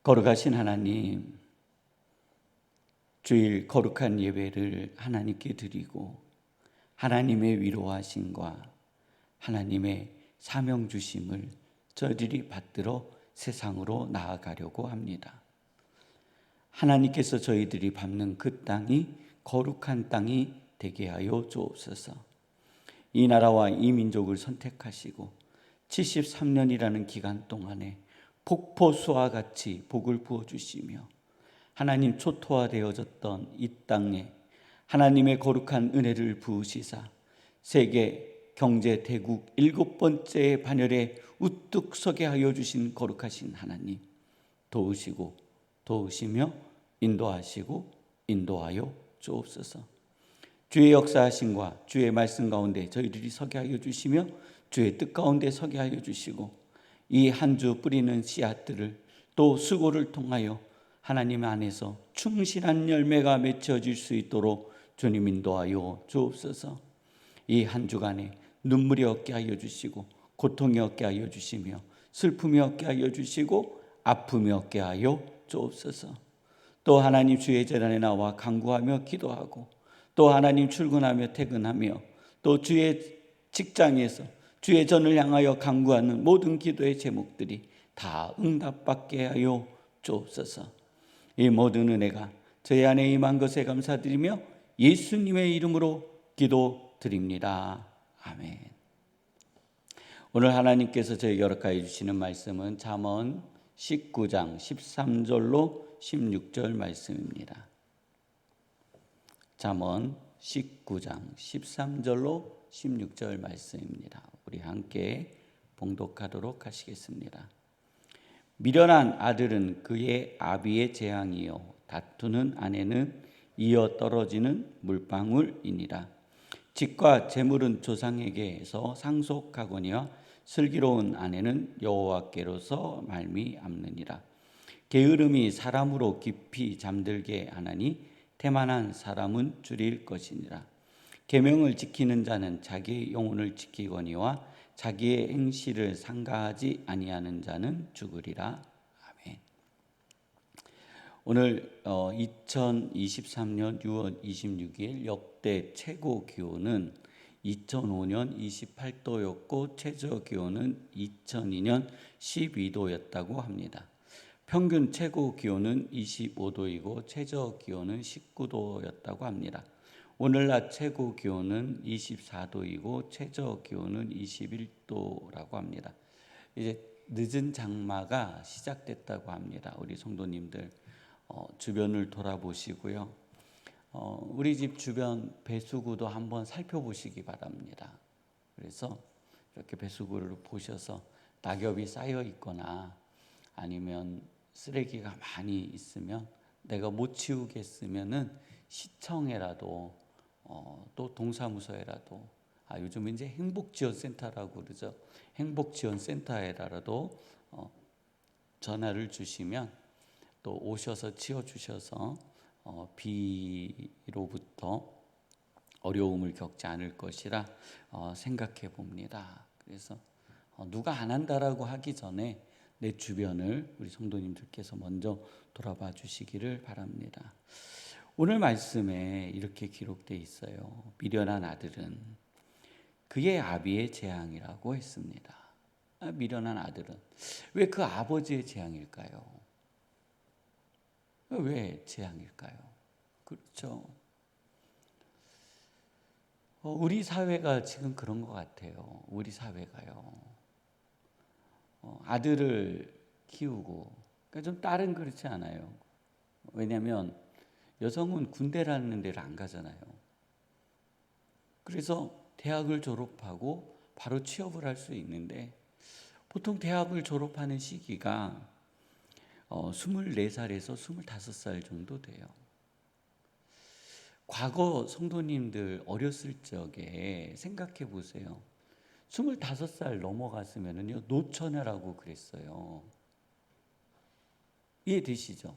거룩하신 하나님, 주일 거룩한 예배를 하나님께 드리고 하나님의 위로하심과 하나님의 사명 주심을 저희들이 받들어 세상으로 나아가려고 합니다. 하나님께서 저희들이 밟는 그 땅이 거룩한 땅이 되게 하여 주옵소서. 이 나라와 이 민족을 선택하시고 73년이라는 기간 동안에 폭포수와 같이 복을 부어주시며 하나님 초토화되어졌던 이 땅에 하나님의 거룩한 은혜를 부으시사 세계 경제 대국 7번째 반열에 우뚝 서게 하여 주신 거룩하신 하나님, 도우시고 도우시며 인도하시고 인도하여 주옵소서. 주의 역사하심과 주의 말씀 가운데 저희들이 서게 하여 주시며 주의 뜻 가운데 서게 하여 주시고 이 한 주 뿌리는 씨앗들을 또 수고를 통하여 하나님 안에서 충실한 열매가 맺혀질 수 있도록 주님 인도하여 주옵소서. 이 한 주간에 눈물이 없게 하여 주시고 고통이 없게 하여 주시며 슬픔이 없게 하여 주시고 아픔이 없게 하여 주옵소서. 또 하나님 주의 재단에 나와 간구하며 기도하고 또 하나님 출근하며 퇴근하며 또 주의 직장에서 주의 전을 향하여 간구하는 모든 기도의 제목들이 다 응답받게 하여 주옵소서. 이 모든 은혜가 저희 안에 임한 것에 감사드리며 예수님의 이름으로 기도드립니다. 아멘. 오늘 하나님께서 저에게 허락하여 주시는 말씀은 잠언 19장 13절로 16절 말씀입니다. 잠언 19장 13절로 16절 말씀입니다. 우리 함께 봉독하도록 하시겠습니다. 미련한 아들은 그의 아비의 재앙이요 다투는 아내는 이어 떨어지는 물방울이니라. 집과 재물은 조상에게서 상속하거니와 슬기로운 아내는 여호와께로서 말미암느니라. 게으름이 사람으로 깊이 잠들게 하나니 태만한 사람은 줄일 것이니라. 계명을 지키는 자는 자기의 영혼을 지키거니와 자기의 행실을 상가하지 아니하는 자는 죽으리라. 아멘. 오늘 2023년 6월 26일 역대 최고 기온은 2005년 28도였고 최저 기온은 2002년 12도였다고 합니다. 평균 최고 기온은 25도이고 최저 기온은 19도였다고 합니다. 오늘 낮 최고 기온은 24도이고 최저 기온은 21도라고 합니다. 이제 늦은 장마가 시작됐다고 합니다. 우리 성도님들 주변을 돌아보시고요. 우리 집 주변 배수구도 한번 살펴보시기 바랍니다. 그래서 이렇게 배수구를 보셔서 낙엽이 쌓여 있거나 아니면 쓰레기가 많이 있으면 내가 못 치우겠으면은 시청에라도 또 동사무소에라도 요즘 이제 행복지원센터라고 그러죠. 행복지원센터에라도 전화를 주시면 또 오셔서 치워주셔서 비로부터 어려움을 겪지 않을 것이라 생각해 봅니다. 그래서 누가 안 한다라고 하기 전에 내 주변을 우리 성도님들께서 먼저 돌아봐 주시기를 바랍니다. 오늘 말씀에 이렇게 기록되어 있어요. 미련한 아들은 그의 아비의 재앙이라고 했습니다. 미련한 아들은 왜 그 아버지의 재앙일까요? 왜 재앙일까요? 그렇죠. 우리 사회가 지금 그런 것 같아요. 우리 사회가요. 아들을 키우고, 그러니까 좀 딸은 그렇지 않아요. 왜냐하면 여성은 군대라는 데를 안 가잖아요. 그래서 대학을 졸업하고 바로 취업을 할 수 있는데 보통 대학을 졸업하는 시기가 24살에서 25살 정도 돼요. 과거 성도님들 어렸을 적에 생각해 보세요. 25살 넘어갔으면요 노처녀라고 그랬어요. 이해되시죠?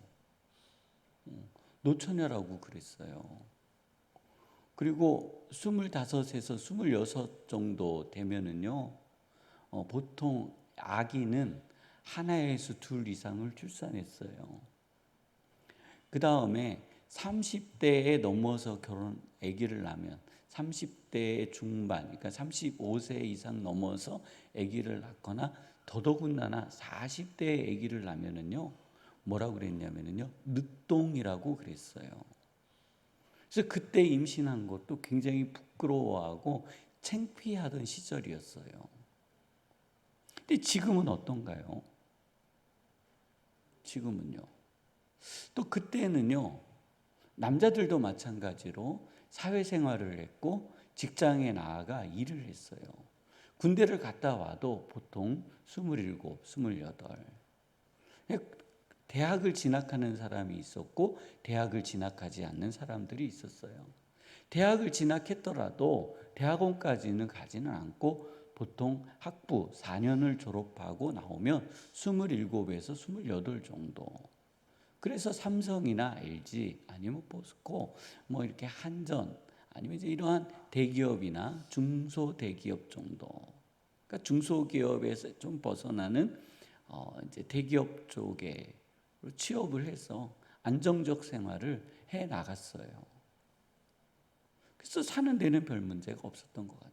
노처녀라고 그랬어요. 그리고 25에서 26 정도 되면은요 보통 아기는 하나에서 둘 이상을 출산했어요. 그 다음에 30대에 넘어서 아기를 낳으면 30대 중반, 그러니까 35세 이상 넘어서 아기를 낳거나 더더군다나 40대에 아기를 낳으면은요, 뭐라고 그랬냐면은요, 늦동이라고 그랬어요. 그래서 그때 임신한 것도 굉장히 부끄러워하고 창피하던 시절이었어요. 근데 지금은 어떤가요? 지금은요. 또 그때는요, 남자들도 마찬가지로 사회생활을 했고 직장에 나아가 일을 했어요. 군대를 갔다 와도 보통 27, 28. 대학을 진학하는 사람이 있었고 대학을 진학하지 않는 사람들이 있었어요. 대학을 진학했더라도 대학원까지는 가지는 않고 보통 학부 4년을 졸업하고 나오면 27에서 28 정도. 그래서 삼성이나 LG 아니면 포스코 뭐 이렇게 한전 아니면 이제 이러한 대기업이나 중소대기업 정도. 그러니까 중소기업에서 좀 벗어나는 이제 대기업 쪽에 취업을 해서 안정적 생활을 해 나갔어요. 그래서 사는 데는 별 문제가 없었던 것 같아요.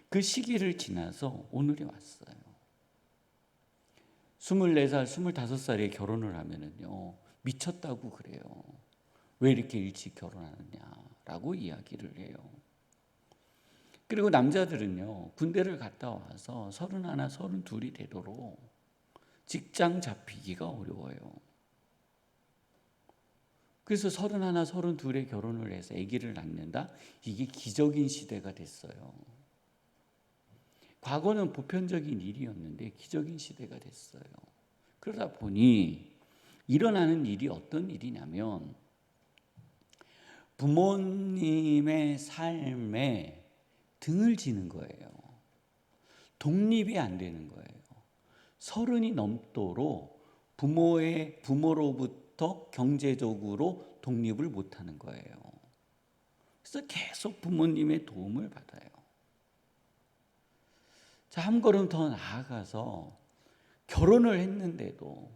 그 시기를 지나서 오늘이 왔어요. 24살, 25살에 결혼을 하면은요, 미쳤다고 그래요. 왜 이렇게 일찍 결혼하느냐라고 이야기를 해요. 그리고 남자들은요, 군대를 갔다 와서 31, 32이 되도록 직장 잡히기가 어려워요. 그래서 31, 32에 결혼을 해서 아기를 낳는다? 이게 기적인 시대가 됐어요. 과거는 보편적인 일이었는데 기적인 시대가 됐어요. 그러다 보니 일어나는 일이 어떤 일이냐면 부모님의 삶에 등을 지는 거예요. 독립이 안 되는 거예요. 30이 넘도록 부모로부터 경제적으로 독립을 못 하는 거예요. 그래서 계속 부모님의 도움을 받아요. 자, 한 걸음 더 나아가서 결혼을 했는데도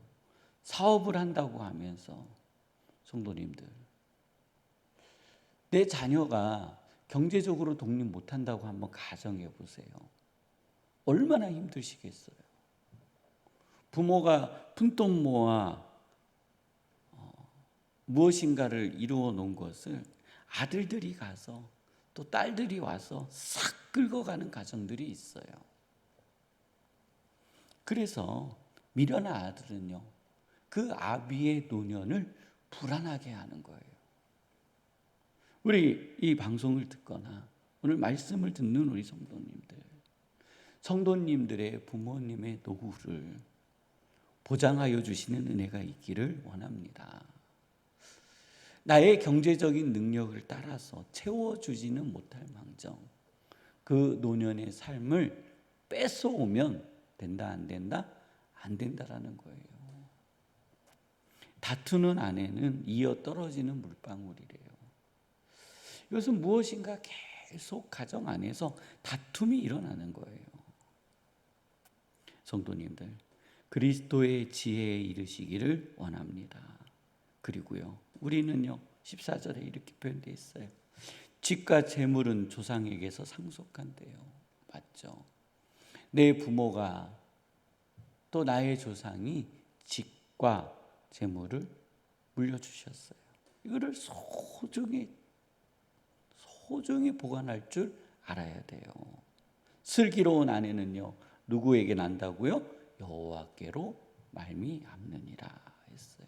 사업을 한다고 하면서 성도님들, 내 자녀가 경제적으로 독립 못한다고 한번 가정해 보세요. 얼마나 힘드시겠어요. 부모가 푼돈 모아 무엇인가를 이루어 놓은 것을 아들들이 가서 또 딸들이 와서 싹 긁어가는 가정들이 있어요. 그래서 미련한 아들은요, 그 아비의 노년을 불안하게 하는 거예요. 우리 이 방송을 듣거나 오늘 말씀을 듣는 우리 성도님들의 부모님의 노후를 보장하여 주시는 은혜가 있기를 원합니다. 나의 경제적인 능력을 따라서 채워주지는 못할 망정 그 노년의 삶을 뺏어오면 된다 안 된다? 안 된다라는 거예요. 다투는 아내는 이어 떨어지는 물방울이래요. 이것은 무엇인가 계속 가정 안에서 다툼이 일어나는 거예요. 성도님들, 그리스도의 지혜에 이르시기를 원합니다. 그리고요, 우리는요 14절에 이렇게 표현되어 있어요. 집과 재물은 조상에게서 상속한대요. 맞죠? 내 부모가 또 나의 조상이 집과 재물을 물려주셨어요. 이거를 소중히 보관할 줄 알아야 돼요. 슬기로운 아내는요 누구에게 난다고요? 여호와께로 말미암느니라 했어요.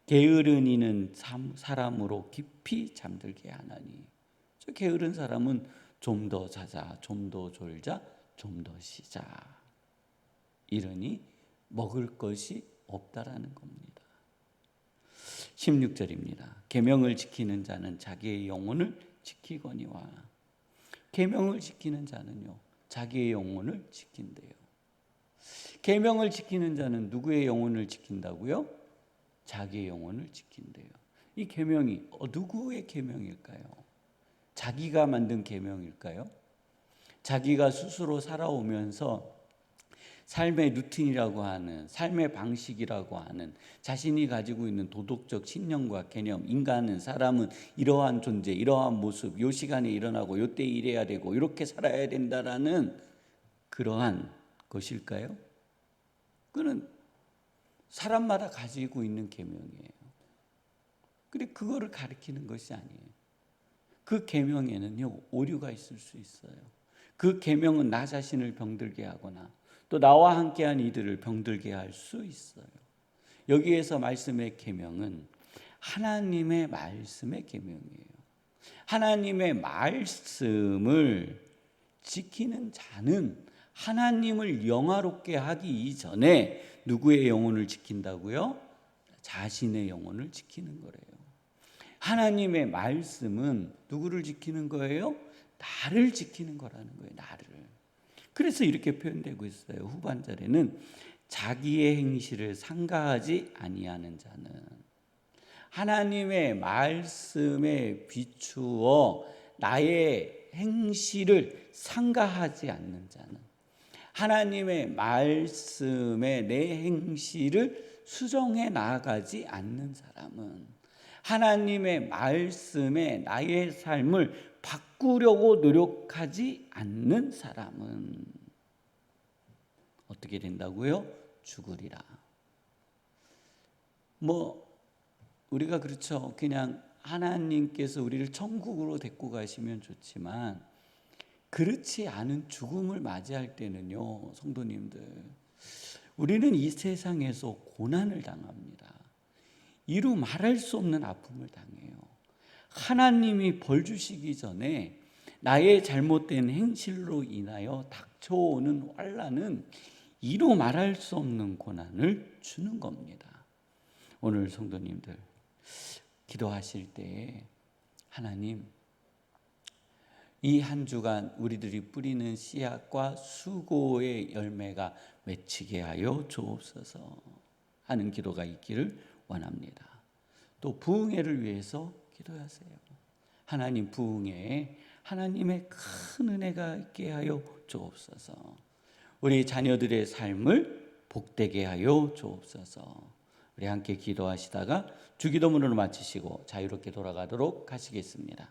게으른 이는 사람으로 깊이 잠들게 하나니. 저 게으른 사람은 좀 더 자자, 좀 더 졸자, 좀 더 쉬자. 이러니 먹을 것이 없다라는 겁니다. 16절입니다. 계명을 지키는 자는 자기의 영혼을 지키거니와. 계명을 지키는 자는요 자기의 영혼을 지킨대요. 계명을 지키는 자는 누구의 영혼을 지킨다고요? 자기의 영혼을 지킨대요. 이 계명이 누구의 계명일까요? 자기가 만든 계명일까요? 자기가 스스로 살아오면서 삶의 루틴이라고 하는, 삶의 방식이라고 하는, 자신이 가지고 있는 도덕적 신념과 개념, 인간은, 사람은 이러한 존재, 이러한 모습, 요 시간에 일어나고 요때 일해야 되고 이렇게 살아야 된다라는 그러한 것일까요? 그는 사람마다 가지고 있는 계명이에요. 근데 그거를 가리키는 것이 아니에요. 그 계명에는요, 오류가 있을 수 있어요. 그 계명은 나 자신을 병들게 하거나 또 나와 함께한 이들을 병들게 할 수 있어요. 여기에서 말씀의 계명은 하나님의 말씀의 계명이에요. 하나님의 말씀을 지키는 자는 하나님을 영화롭게 하기 이전에 누구의 영혼을 지킨다고요? 자신의 영혼을 지키는 거래요. 하나님의 말씀은 누구를 지키는 거예요? 나를 지키는 거라는 거예요. 나를. 그래서 이렇게 표현되고 있어요. 후반절에는 자기의 행실을 상가하지 아니하는 자는, 하나님의 말씀에 비추어 나의 행실을 상가하지 않는 자는, 하나님의 말씀에 내 행실을 수정해 나아가지 않는 사람은, 하나님의 말씀에 나의 삶을 바꾸려고 노력하지 않는 사람은 어떻게 된다고요? 죽으리라. 우리가 그렇죠. 그냥 하나님께서 우리를 천국으로 데리고 가시면 좋지만 그렇지 않은 죽음을 맞이할 때는요, 성도님들, 우리는 이 세상에서 고난을 당합니다. 이루 말할 수 없는 아픔을 당해요. 하나님이 벌 주시기 전에 나의 잘못된 행실로 인하여 닥쳐오는 환난은 이루 말할 수 없는 고난을 주는 겁니다. 오늘 성도님들, 기도하실 때에 하나님, 이 한 주간 우리들이 뿌리는 씨앗과 수고의 열매가 맺히게 하여 주옵소서 하는 기도가 있기를 원합니다. 또 부흥회를 위해서 기도하세요. 하나님, 부흥회에 하나님의 큰 은혜가 있게 하여 주옵소서. 우리 자녀들의 삶을 복되게 하여 주옵소서. 우리 함께 기도하시다가 주기도문으로 마치시고 자유롭게 돌아가도록 하시겠습니다.